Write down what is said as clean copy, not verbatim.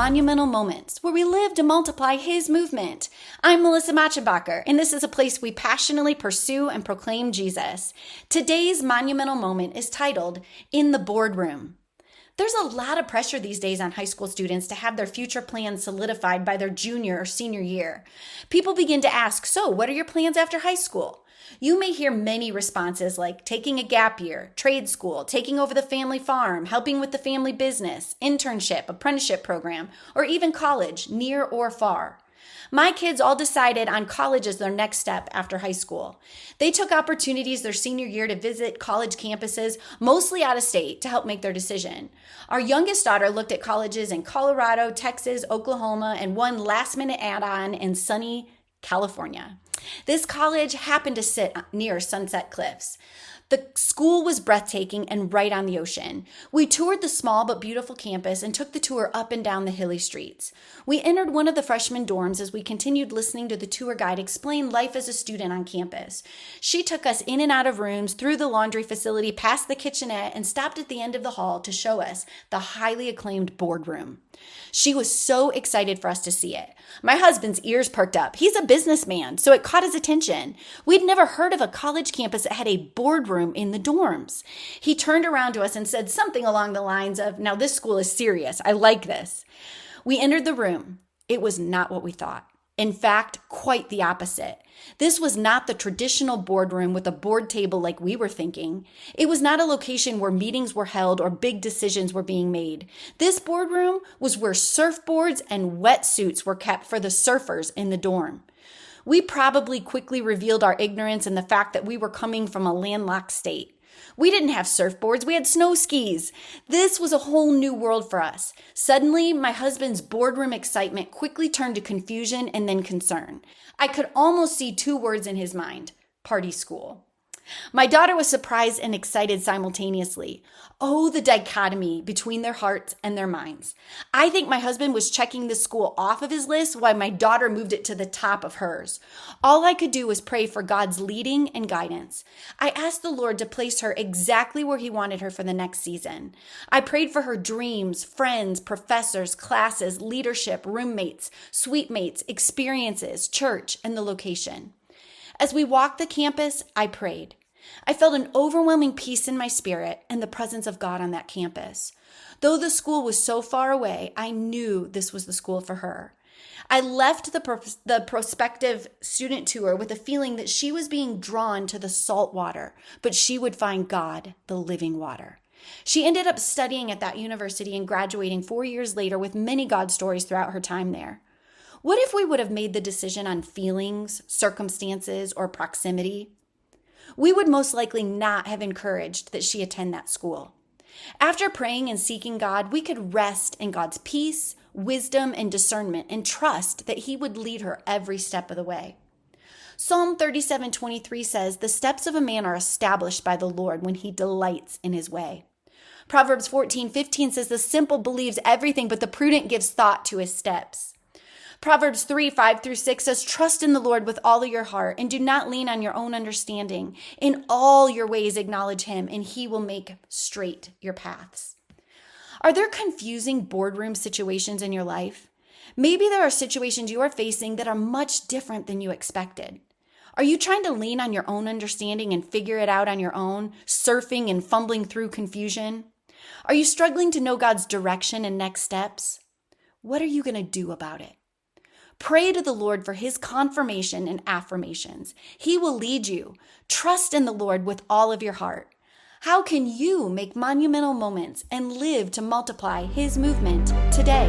Monumental Moments, where we live to multiply His movement. I'm Melissa Machenbacher, and this is a place we passionately pursue and proclaim Jesus. Today's monumental moment is titled, In the Boardroom. There's a lot of pressure these days on high school students to have their future plans solidified by their junior or senior year. People begin to ask, so what are your plans after high school? You may hear many responses like taking a gap year, trade school, taking over the family farm, helping with the family business, internship, apprenticeship program, or even college, near or far. My kids all decided on college as their next step after high school. They took opportunities their senior year to visit college campuses, mostly out of state, to help make their decision. Our youngest daughter looked at colleges in Colorado, Texas, Oklahoma, and one last-minute add-on in sunny California. This college happened to sit near Sunset Cliffs. The school was breathtaking and right on the ocean. We toured the small but beautiful campus and took the tour up and down the hilly streets. We entered one of the freshman dorms as we continued listening to the tour guide explain life as a student on campus. She took us in and out of rooms, through the laundry facility, past the kitchenette, and stopped at the end of the hall to show us the highly acclaimed boardroom. She was so excited for us to see it. My husband's ears perked up. He's a businessman, so it caught his attention. We'd never heard of a college campus that had a boardroom in the dorms. He turned around to us and said something along the lines of, "Now this school is serious. I like this." We entered the room. It was not what we thought. In fact, quite the opposite. This was not the traditional boardroom with a board table like we were thinking. It was not a location where meetings were held or big decisions were being made. This boardroom was where surfboards and wetsuits were kept for the surfers in the dorm. We probably quickly revealed our ignorance in the fact that we were coming from a landlocked state. We didn't have surfboards, we had snow skis. This was a whole new world for us. Suddenly, my husband's boardroom excitement quickly turned to confusion and then concern. I could almost see two words in his mind: party school. My daughter was surprised and excited simultaneously. Oh, the dichotomy between their hearts and their minds. I think my husband was checking the school off of his list while my daughter moved it to the top of hers. All I could do was pray for God's leading and guidance. I asked the Lord to place her exactly where He wanted her for the next season. I prayed for her dreams, friends, professors, classes, leadership, roommates, suite mates, experiences, church, and the location. As we walked the campus, I prayed. I felt an overwhelming peace in my spirit and the presence of God on that campus. Though the school was so far away, I knew this was the school for her. I left the prospective student tour with a feeling that she was being drawn to the salt water, but she would find God, the living water. She ended up studying at that university and graduating 4 years later with many God stories throughout her time there. What if we would have made the decision on feelings, circumstances, or proximity? We would most likely not have encouraged that she attend that school. After praying and seeking God, we could rest in God's peace, wisdom, and discernment and trust that He would lead her every step of the way. Psalm 37:23 says, "The steps of a man are established by the Lord when he delights in his way." Proverbs 14:15 says, "The simple believes everything, but the prudent gives thought to his steps." Proverbs 3:5-6 says, "Trust in the Lord with all of your heart and do not lean on your own understanding. In all your ways acknowledge Him and He will make straight your paths." Are there confusing boardroom situations in your life? Maybe there are situations you are facing that are much different than you expected. Are you trying to lean on your own understanding and figure it out on your own, surfing and fumbling through confusion? Are you struggling to know God's direction and next steps? What are you going to do about it? Pray to the Lord for His confirmation and affirmations. He will lead you. Trust in the Lord with all of your heart. How can you make monumental moments and live to multiply His movement today?